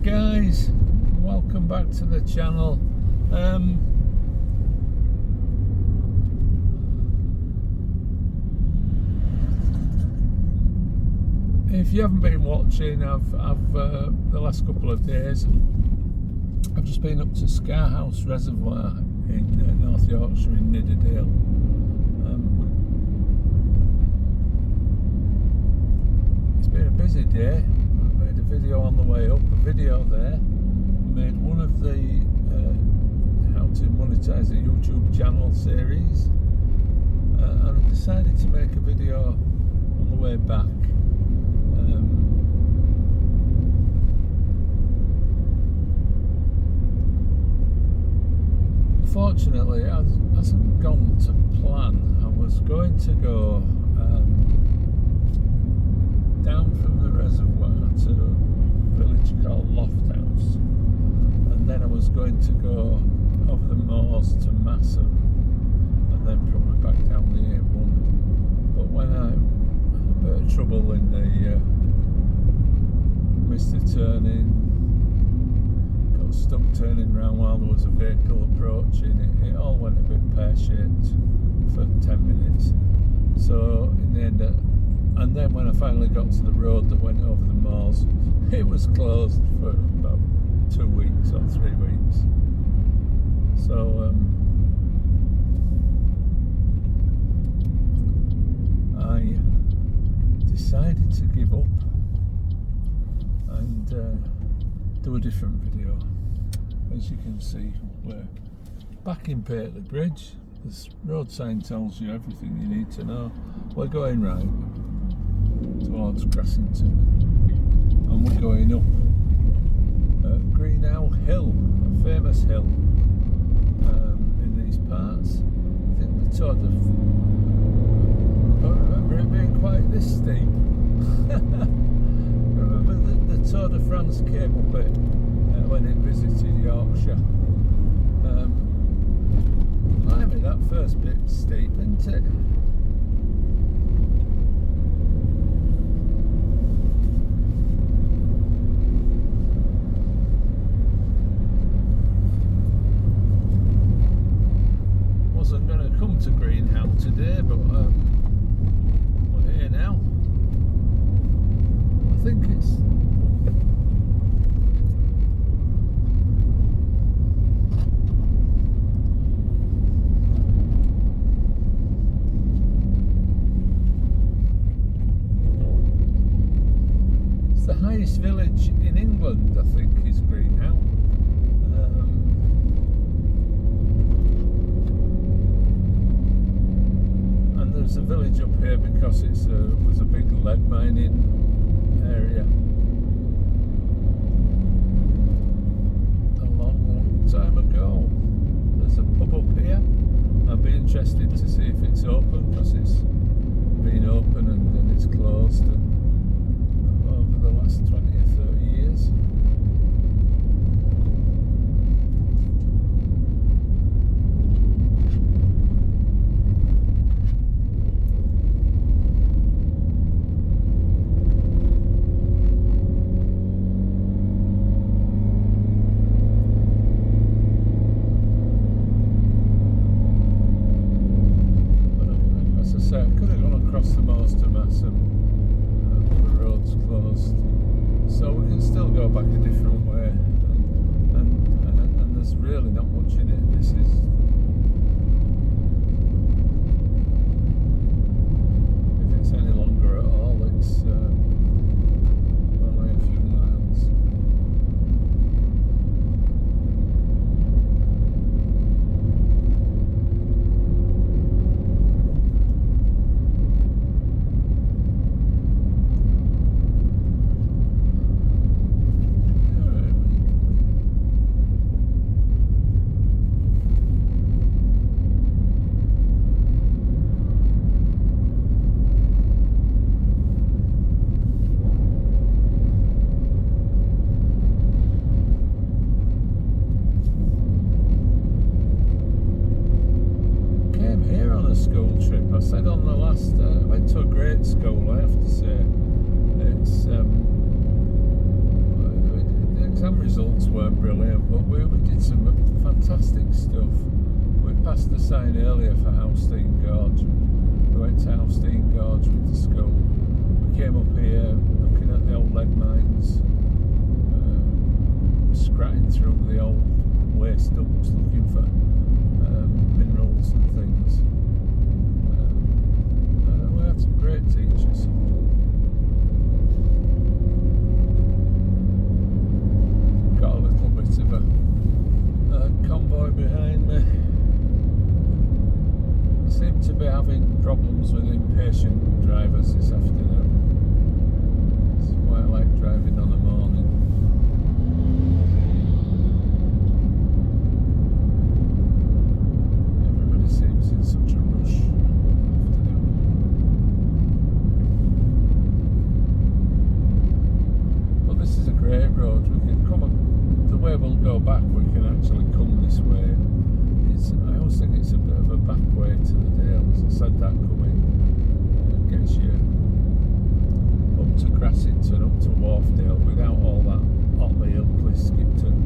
Alright guys, welcome back to the channel. If you haven't been watching, I've the last couple of days I've just been up to Scar House Reservoir in North Yorkshire in Nidderdale. It's been a busy day. I made a video on the way up, a video there. I made one of the how to monetize a YouTube channel series, and I decided to make a video on the way back. Unfortunately, it hasn't gone to plan. I was going to go down from the reservoir to a village called Lofthouse, and then I was going to go over the moors to Masham, and then probably back down the A1. But when I had a bit of trouble in the missed the turning, got stuck turning round while there was a vehicle approaching, it all went a bit pear-shaped for 10 minutes. So in the end, and then when I finally got to the road that went over the moors, it was closed for about 2 weeks or 3 weeks. So I decided to give up and do a different video. As you can see, we're back in Pateley Bridge. This road sign tells you everything you need to know. We're going right towards Gressington, and we're going up Greenhow Hill, a famous hill in these parts. I think the Tour de I don't remember it being quite this steep. Remember the Tour de France came up it when it visited Yorkshire. Blimey, that first bit's steep, isn't it? Wasn't going to come to Greenhow today, but we're here now. I think it's the highest village in England, I think, is Greenhow. And there's a village up here because it was a big lead mining area a long time ago. There's a pub up here. I'd be interested to see if it's open, because it's been open and then it's closed over the last 20 or 30 years. I could have gone across the moors to Masham, but the road's closed, so we can still go back a different way, and there's really not much in it. This is if it's any longer at all, it's only a few miles. but we did some fantastic stuff. We passed the sign earlier for Housestein Gorge. We went to Housestein Gorge with the school. We came up here looking at the old lead mines, scratching through the old waste dumps looking for minerals and things. We had some great teachers. Got a little bit of a convoy behind me. I seem to be having problems with impatient drivers this afternoon. It's why I like driving on a morning. Everybody seems in such a rush afternoon. Well, this is a great road. We can come the way we'll go back, we can actually come this way. I always think it's a bit of a back way to the Dales. I said that coming gets you up to Grassington, up to Wharfdale without all that Otley, Skipton.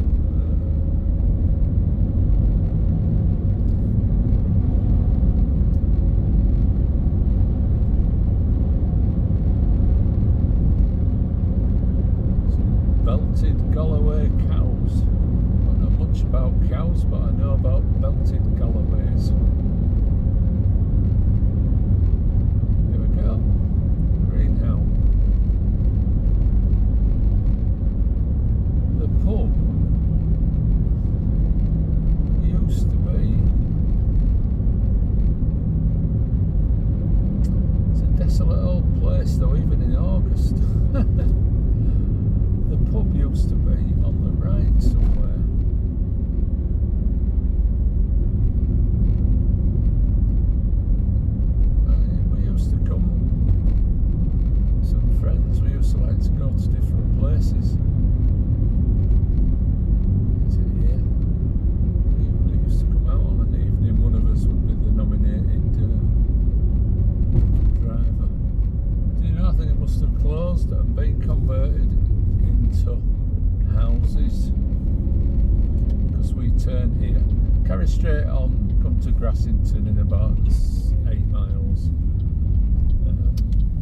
Some belted Galloway cows. I don't know much about cows, but I know about belted Galloways. Here we go. Greenhow. The pub used to be. It's a desolate old place though, even in August. The pub used to be on the right somewhere. We used to come, some friends, we used to like to go to different places. Is it here? We used to come out on an evening, one of us would be the nominated driver. Do you know, I think it must have closed and been converted into houses, because we turn here, carry straight on, come to Grassington in about 8 miles.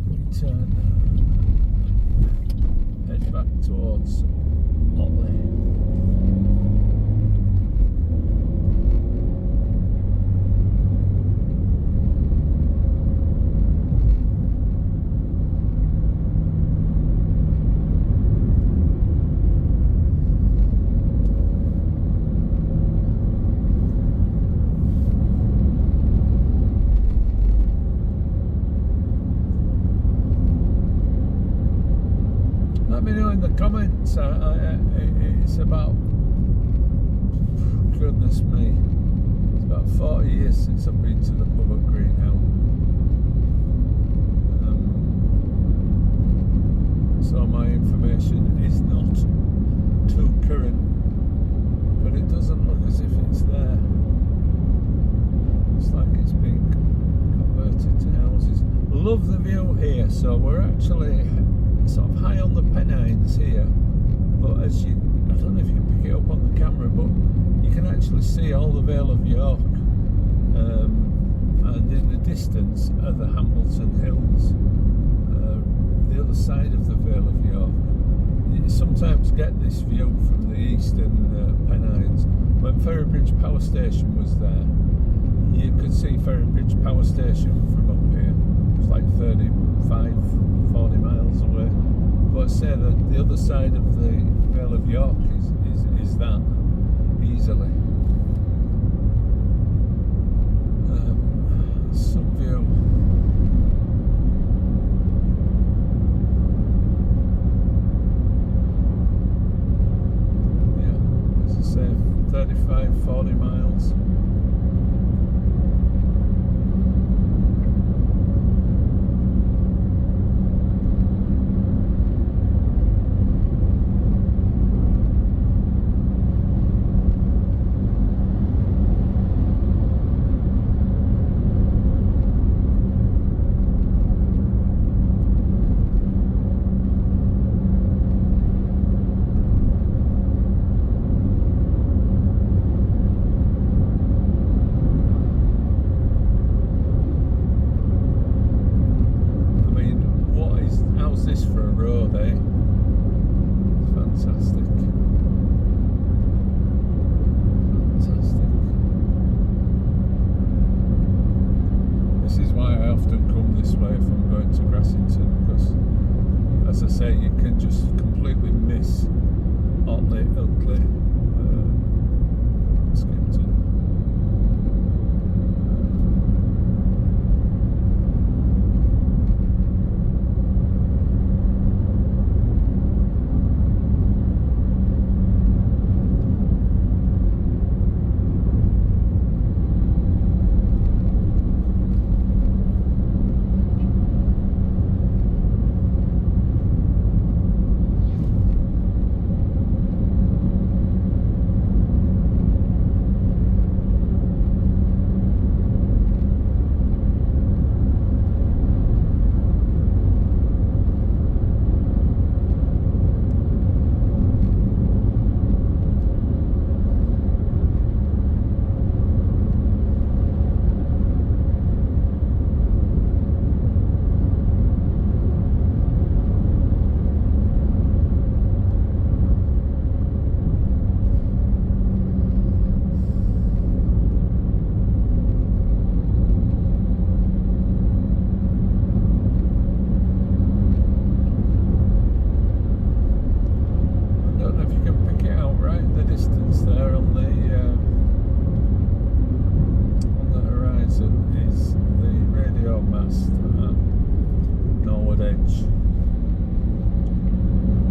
We turn, head back towards Otley. Let me know in the comments. It's about, goodness me, it's about 40 years since I've been to the pub at Greenhow. So my information is not too current, but it doesn't look as if it's there. Looks like it's been converted to houses. Love the view here. So we're actually sort of high on the Pennines here, but as you, I don't know if you can pick it up on the camera, but you can actually see all the Vale of York, and in the distance are the Hambleton Hills, the other side of the Vale of York. You sometimes get this view from the eastern Pennines. When Ferrybridge Power Station was there, you could see Ferrybridge Power Station from up here. It's like 40 miles away. But say that the other side of the Vale of York is that easily. Some view. Yeah, as I say, 35-40 miles. today. It's fantastic. Fantastic. This is why I often come this way if I'm going to Grassington, because, as I say, you can just completely miss Otley, Skipton.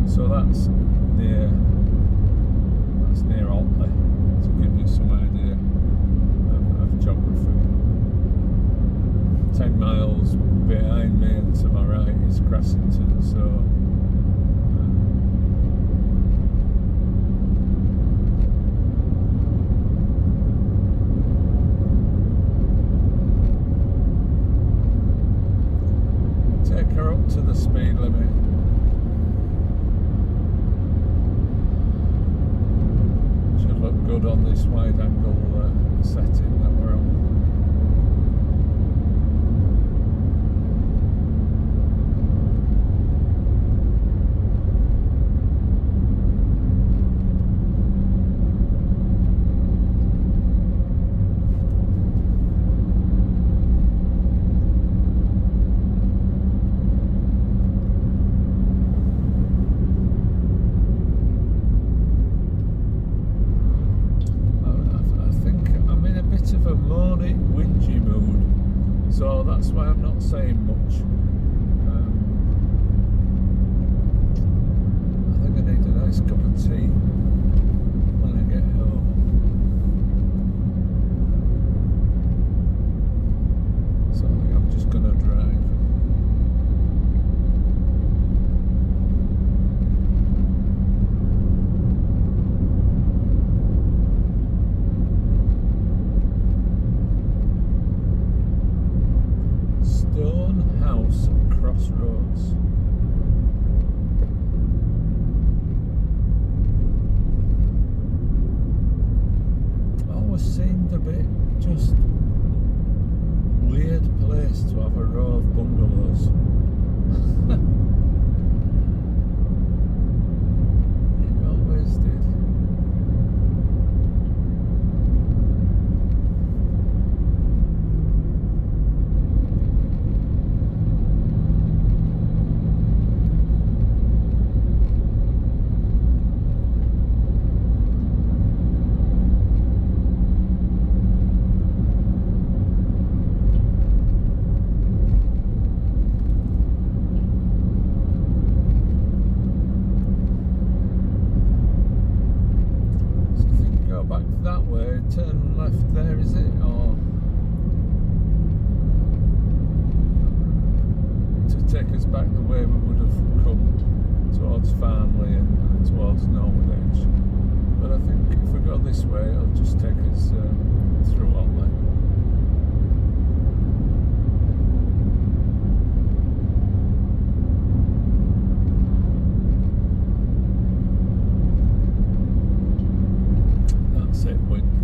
So that's near Otley, to give you some idea of geography. 10 miles behind me and to my right is Grassington, so take her up to the speed limit. Look good on this wide angle setting that we're on. Whingy mood, so that's why I'm not saying much. I think I need a nice cup of tea when I get home. So I think I'm just going to drive. House Crossroads. Always seemed a bit just weird place to have a row of bungalows. It always did. That way, turn left there, is it? Or to take us back the way we would have come towards Farnley and towards Norwood Edge. But I think if we go this way, it'll just take us through Otley.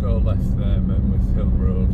Go left there, Menwith Hill Road.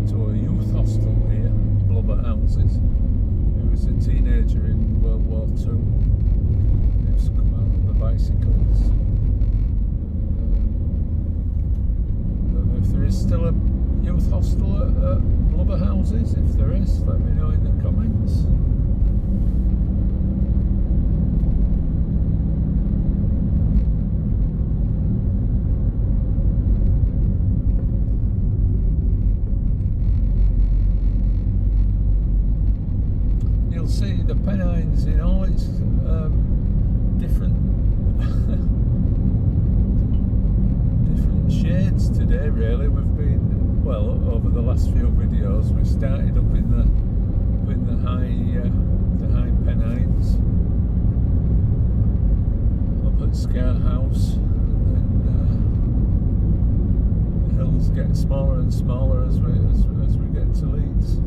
to a youth hostel here, Blubberhouses. He was a teenager in World War II. He used to come out on the bicycles. I don't know if there is still a youth hostel at Blubberhouses. If there is, let me know in the comments. You'll see the Pennines in all its different different shades today. Really, we've been, well, over the last few videos, we started up in the high Pennines, up at Scar House, and then the hills get smaller and smaller as we get to Leeds.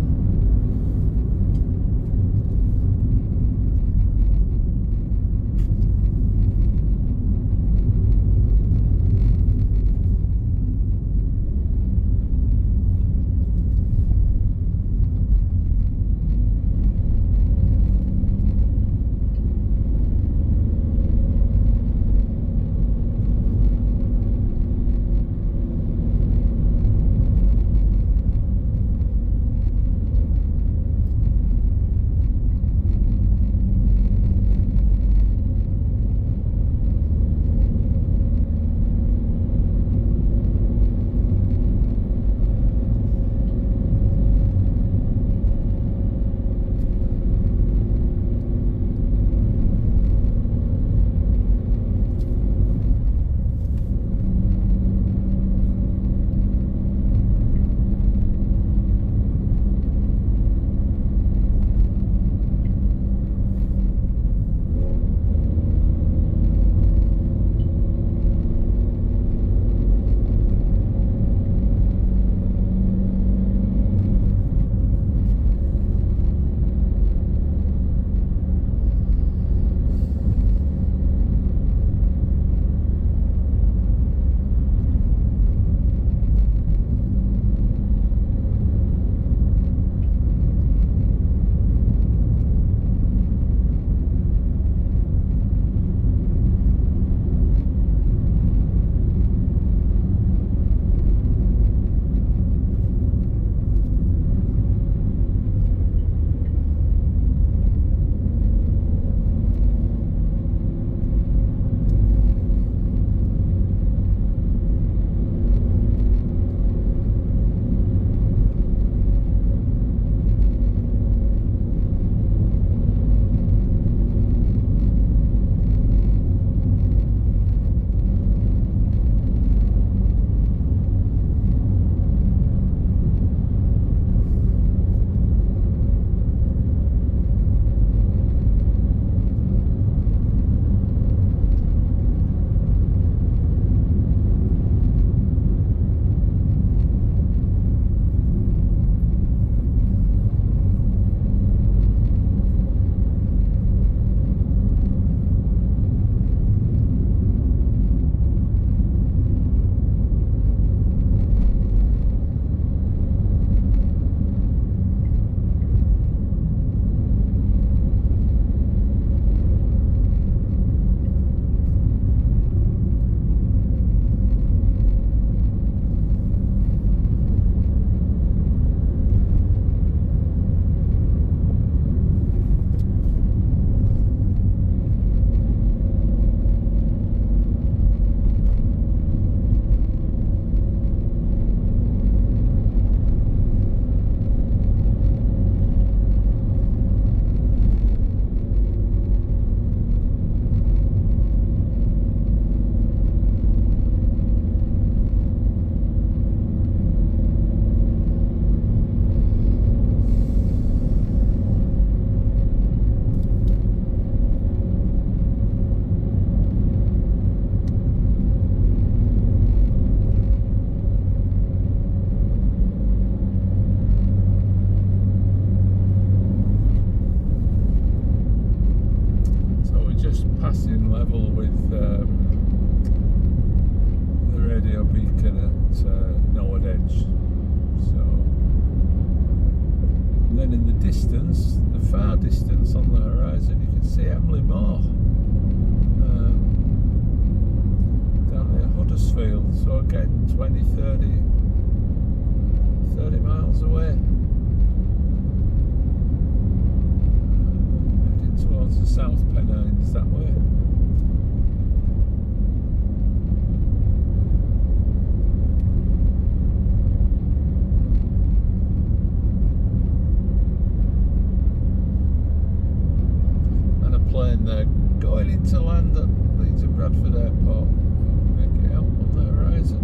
distance, the far distance on the horizon, you can see Emily Moor down near Huddersfield, so again 20, 30 miles away, heading towards the South Pennines that way. Plane there going into land at Leeds and Bradford Airport. Make it out on the horizon.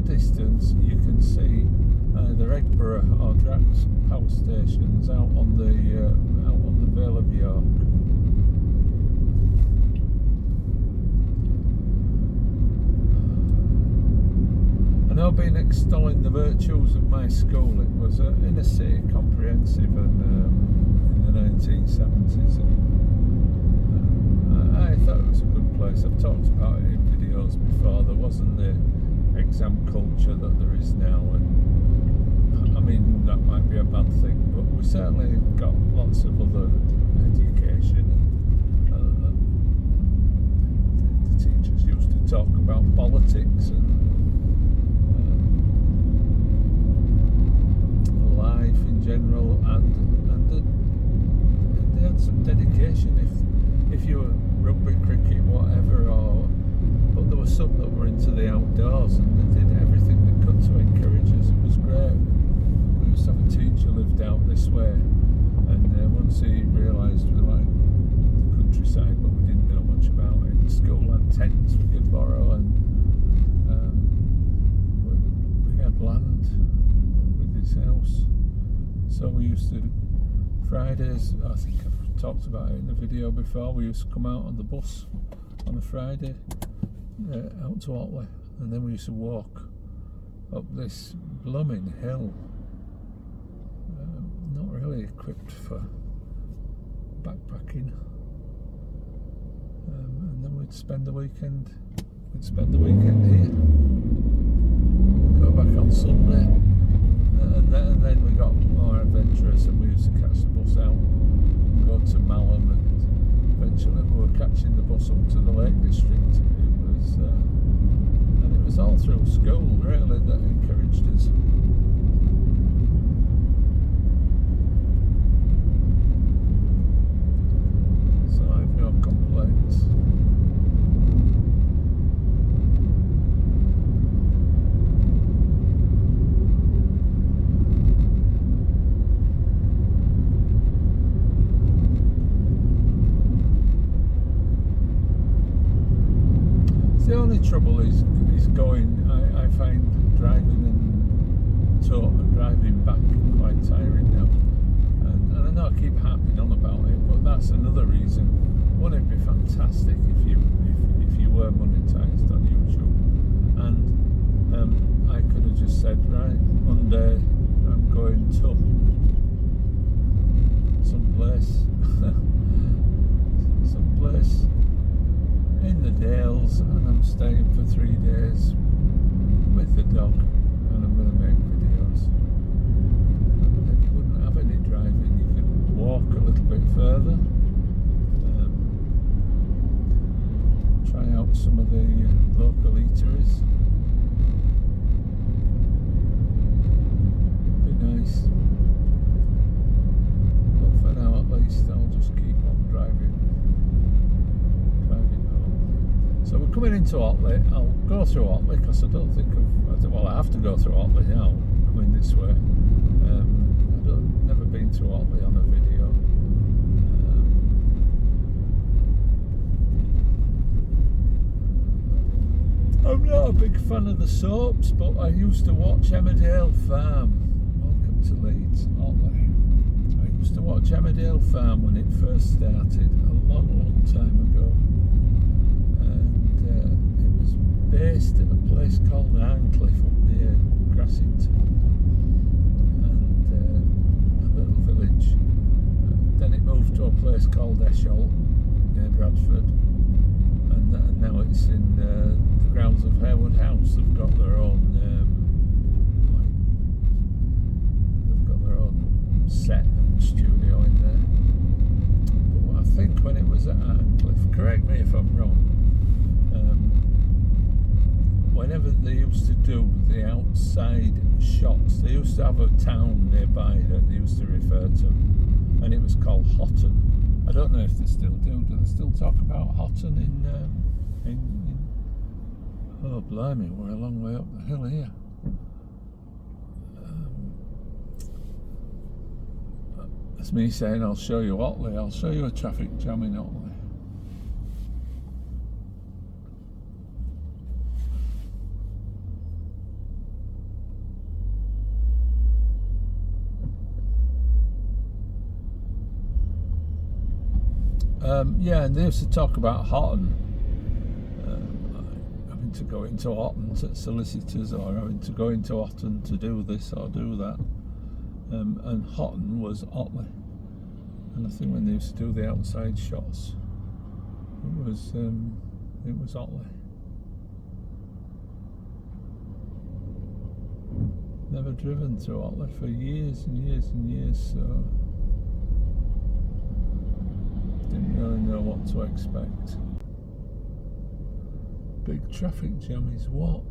Distance, you can see either Eggborough or Drax power stations out on the Vale of York. I know, been extolling the virtues of my school. It was inner city comprehensive and in the 1970s. And, I thought it was a good place. I've talked about it in videos before. There wasn't the exam culture that there is now, and I mean that might be a bad thing, but we certainly got lots of other education. The teachers used to talk about politics and life in general, and they had some dedication. If you were rugby, cricket, whatever, but there were some that were into the outdoors and they did everything they could to encourage us. It was great. We used to have a teacher lived out this way, and once he realised we liked the countryside but we didn't know much about it, the school had tents we could borrow, and we had land with his house. So we used to, Fridays, I think I've talked about it in the video before, we used to come out on the bus on a Friday out to Otley, and then we used to walk up this blooming hill, not really equipped for backpacking, and then we'd spend the weekend here, go back on Sunday, and then we got more adventurous and we used to catch the bus out and go to Masham, and eventually we were catching the bus up to the Lake District. And it was all through school really that encouraged us. So I've no complaints. trouble is going. I find driving and driving back quite tiring now, and I know I keep harping on about it, but that's another reason. Wouldn't it be fantastic if you were monetised on YouTube, and I could have just said, right, Monday I'm going to someplace in the Dales, and I'm staying for 3 days with the dog, and I'm going to make videos. And then you wouldn't have any driving. You could walk a little bit further, try out some of the local eateries. Be nice. But for now, at least, I'll just keep on driving home. So we're coming into Otley. I'll go through Otley because I don't think I have to go through Otley now, coming this way. I've never been through Otley on a video. I'm not a big fan of the soaps, but I used to watch Emmerdale Farm. Welcome to Leeds, Otley. I used to watch Emmerdale Farm when it first started, a long time ago. And it was based at a place called Arncliffe up near Grassington, and a little village. Then it moved to a place called Esholt near Bradford, and now it's in the grounds of Harewood House. They've got their own set and studio in there. But I think when it was at Arncliffe, correct me if I'm wrong, whenever they used to do the outside shots, they used to have a town nearby that they used to refer to, and it was called Hotton. I don't know if they still do. Do they still talk about Hotton in oh blimey, we're a long way up the hill here. That's me saying I'll show you Otley. I'll show you a traffic jam in Otley. Yeah, and they used to talk about Hotton, having to go into Hotton to solicitors, or having to go into Hotton to do this or do that. And Hotton was Otley, and I think when they used to do the outside shots, it was Otley. Never driven through Otley for years and years and years, so didn't really know what to expect. Big traffic jam is what?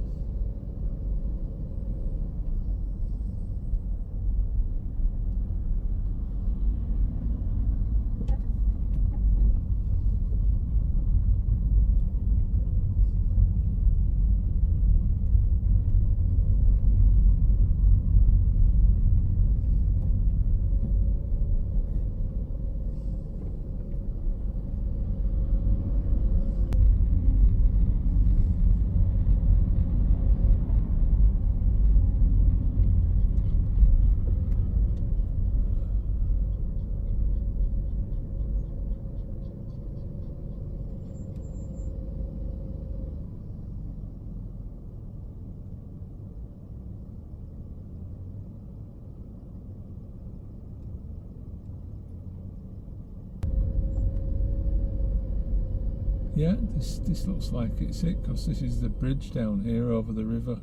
Yeah, this looks like it's it, because this is the bridge down here over the river,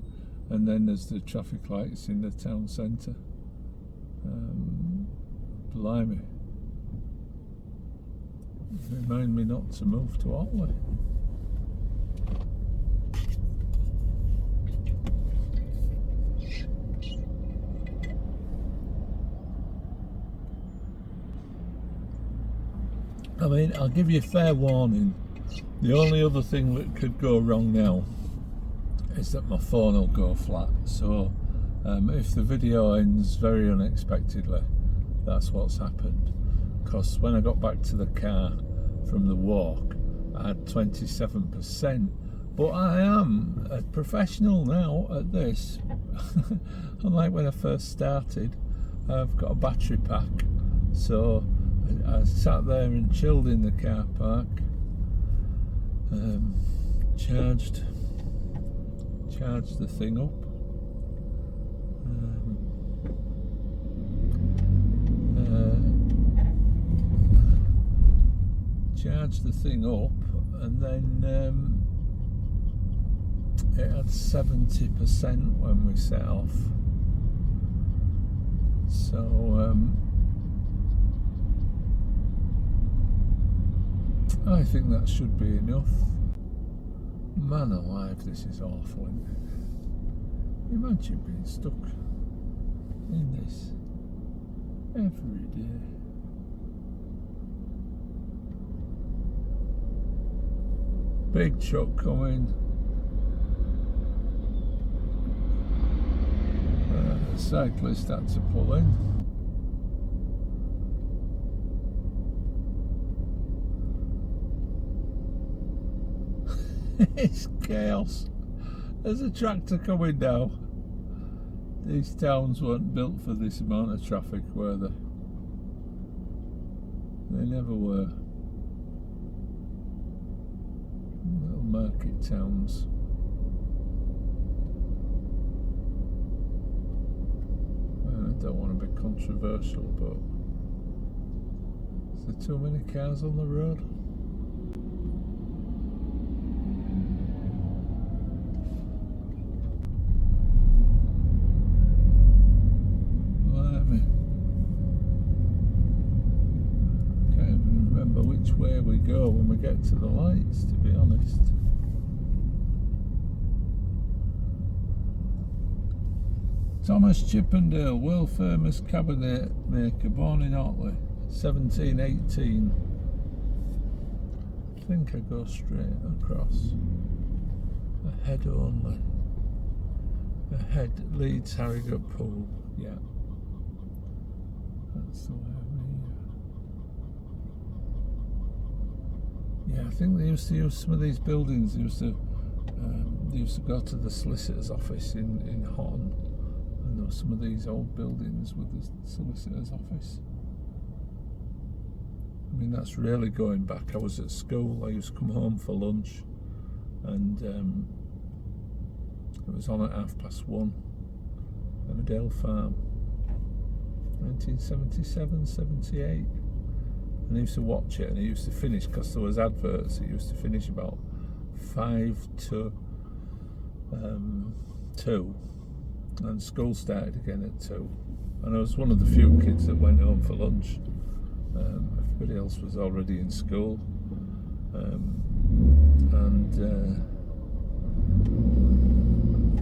and then there's the traffic lights in the town centre. Blimey. Remind me not to move to Otley. I mean, I'll give you fair warning. The only other thing that could go wrong now is that my phone will go flat. So if the video ends very unexpectedly, that's what's happened. Because when I got back to the car from the walk, I had 27% But I am a professional now at this. Unlike when I first started, I've got a battery pack, so I sat there and chilled in the car park, charged the thing up, and then it had 70% when we set off. So I think that should be enough. Man alive, this is awful, isn't it? Imagine being stuck in this every day. Big truck coming. The cyclist had to pull in. It's chaos. There's a tractor coming now. These towns weren't built for this amount of traffic, were they? They never were. Little market towns. I don't want to be controversial, but is there too many cars on the road? Can't even remember which way we go when we get to the lights, to be honest. Thomas Chippendale, world famous cabinet maker, born in Otley, 1718. I think I go straight across. Ahead only. Ahead, Leeds Harrogate Pool, yeah. That's the way yeah, I think they used to use some of these buildings. They used to go to the solicitor's office in Houghton. And there were some of these old buildings with the solicitor's office. I mean, that's really going back. I was at school, I used to come home for lunch, and it was on at 1:30. Emmerdale Farm, 1977, 78. And I used to watch it, and it used to finish, because there was adverts, it used to finish about 5 to 2. And school started again at 2, and I was one of the few kids that went home for lunch. Everybody else was already in school, and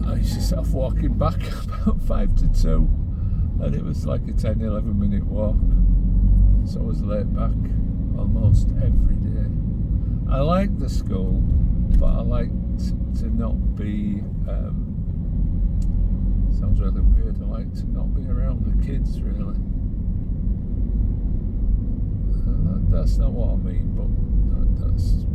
I used to start walking back about 5 to 2, and it was like a 10-11 minute walk, so I was late back almost every day. I liked the school, but I liked to not be sounds really weird. I like to not be around the kids, really. That's not what I mean, but that's.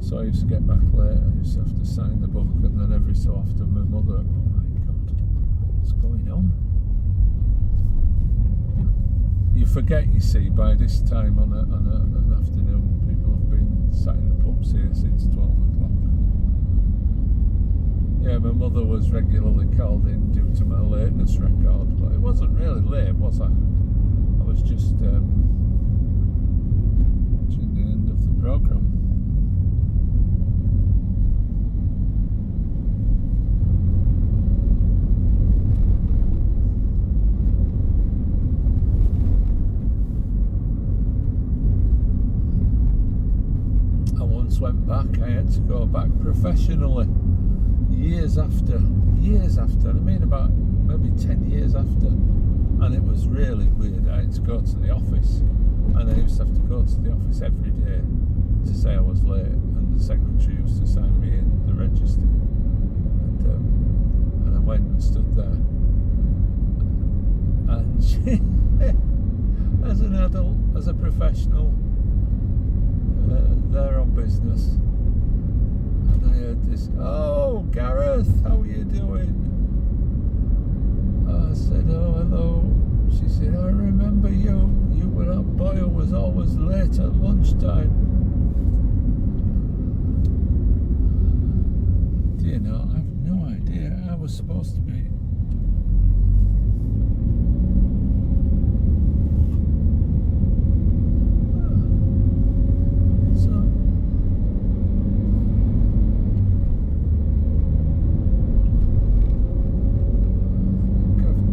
So I used to get back late. I used to have to sign the book, and then every so often my mother, oh my God, what's going on? You forget, you see, by this time on an afternoon, people have been sat in the pubs here since 12 o'clock. Yeah, my mother was regularly called in due to my lateness record, but it wasn't really late, was I? I was just watching the end of the programme. Went back. I had to go back professionally years after, I mean about maybe 10 years after, and it was really weird. I had to go to the office, and I used to have to go to the office every day to say I was late, and the secretary used to sign me in the register, and I went and stood there, and as an adult, as a professional, they're on business. And I heard this, "Oh, Gareth, how are you doing?" I said, "Oh, hello." She said, "I remember you. You were that boy who was always late at lunchtime." Do you know, I have no idea. I was supposed to be.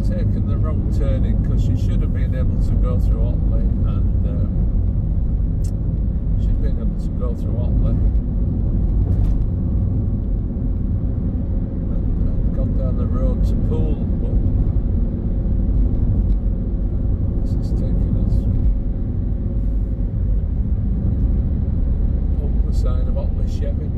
Taken the wrong turning, because you should have been able to go through Otley, and should have been able to go through Otley and gone down the road to Poole, but this is taking us up the side of Otley Chevin.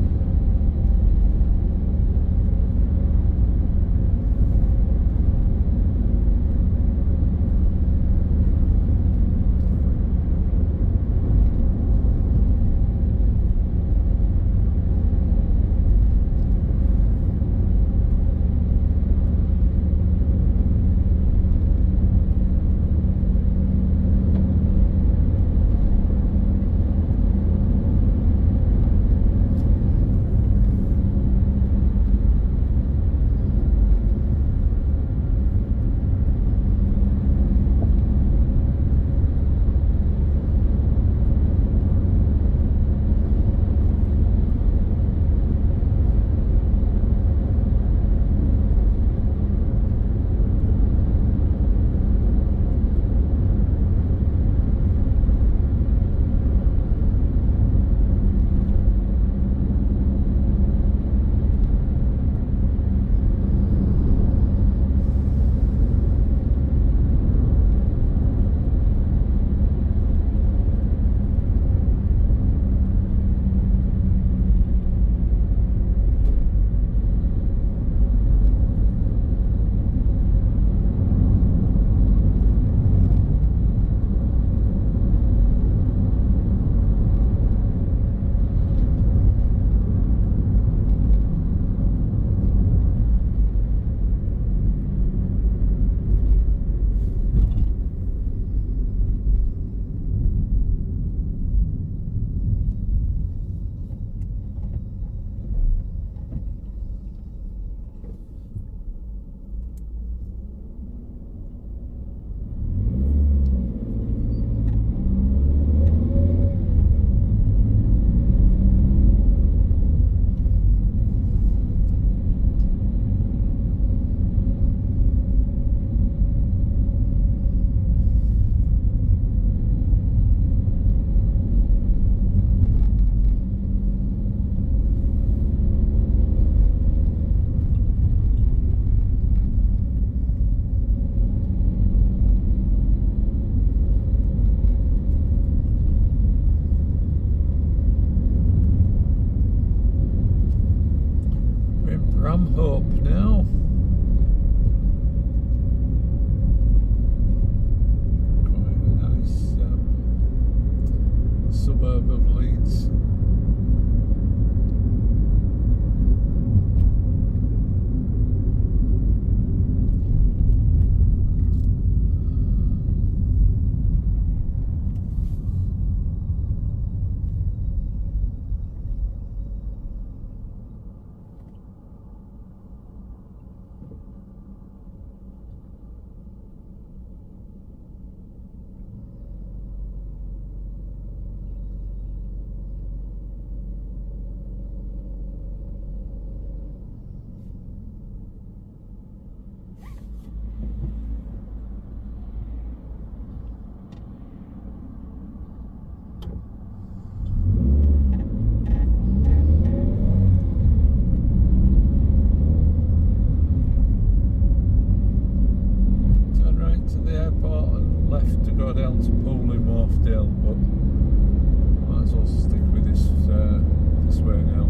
Hope now. Quite a nice suburb of Leeds. Down to Poole in Lofthouse, but might as well stick with this way now.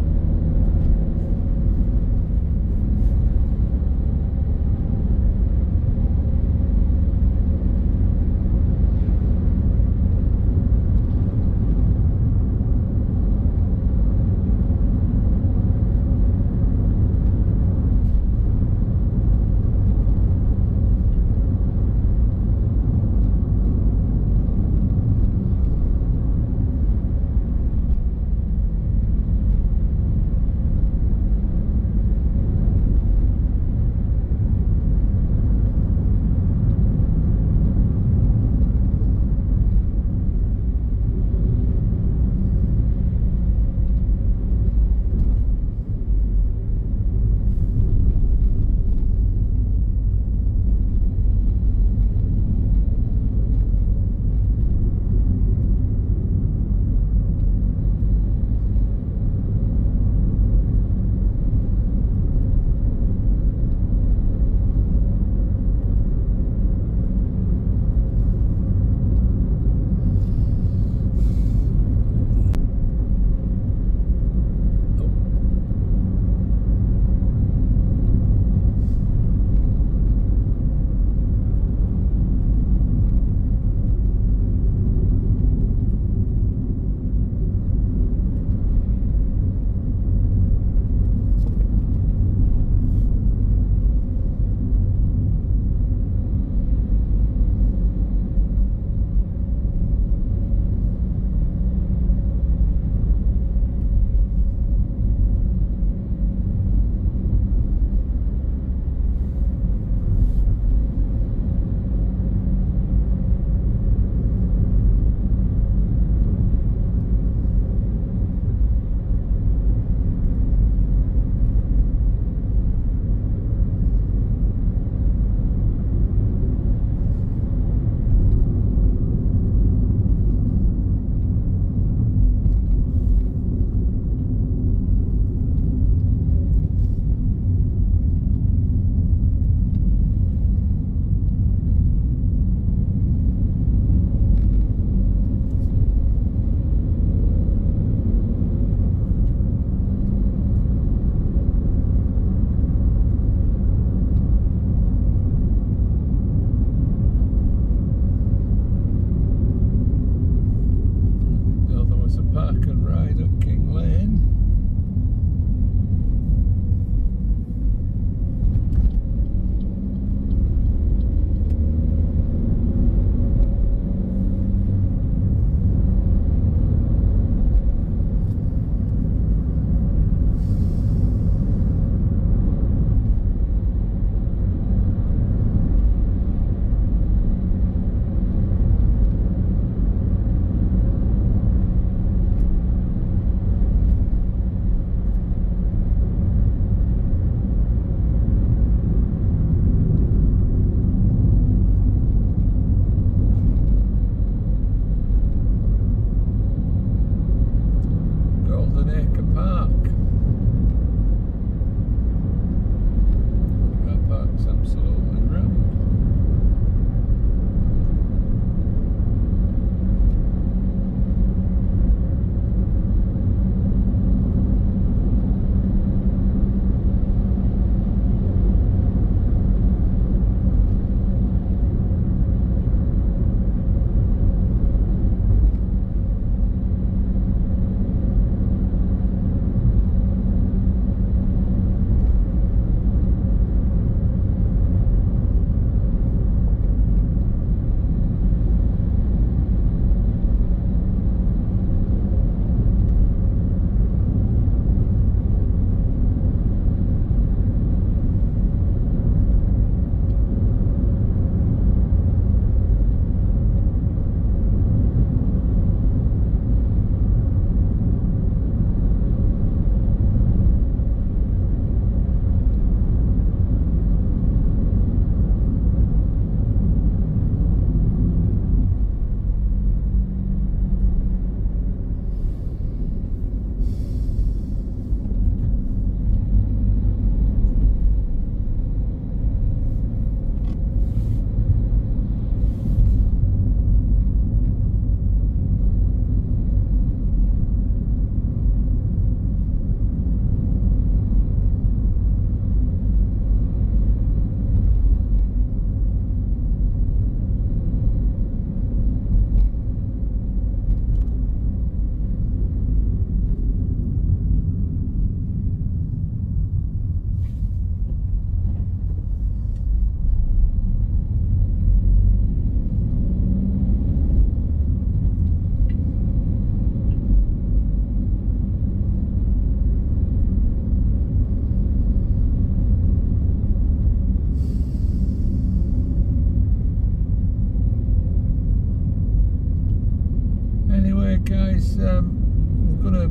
guys, I'm gonna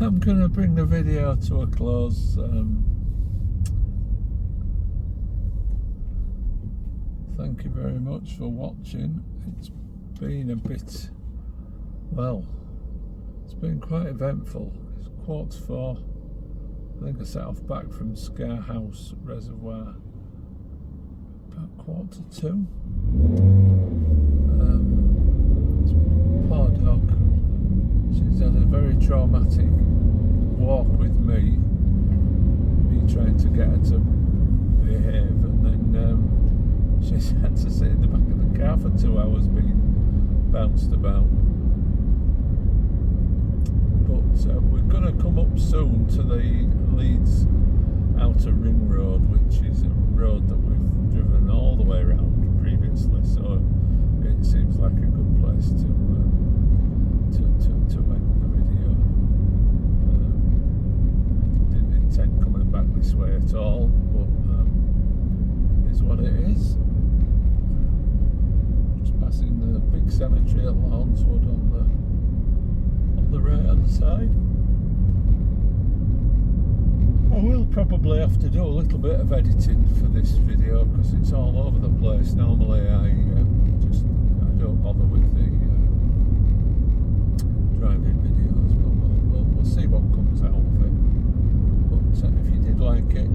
I'm gonna bring the video to a close. Thank you very much for watching. It's been a bit, well, it's been quite eventful. It's 4:15. I think I set off back from Scar House Reservoir about 1:45. Poor dog. She's had a very traumatic walk with me trying to get her to behave, and then she's had to sit in the back of the car for 2 hours being bounced about. But we're going to come up soon to the Leeds Outer Ring Road, which is a road that we've driven all the way around previously, so it seems like a good place to end the video. Didn't intend coming back this way at all, but is what it is. Just passing the big cemetery at Lawnswood on the right hand side. I will probably have to do a little bit of editing for this video because it's all over the place. Normally I don't bother with the driving videos, but we'll see what comes out of it. But if you did like it,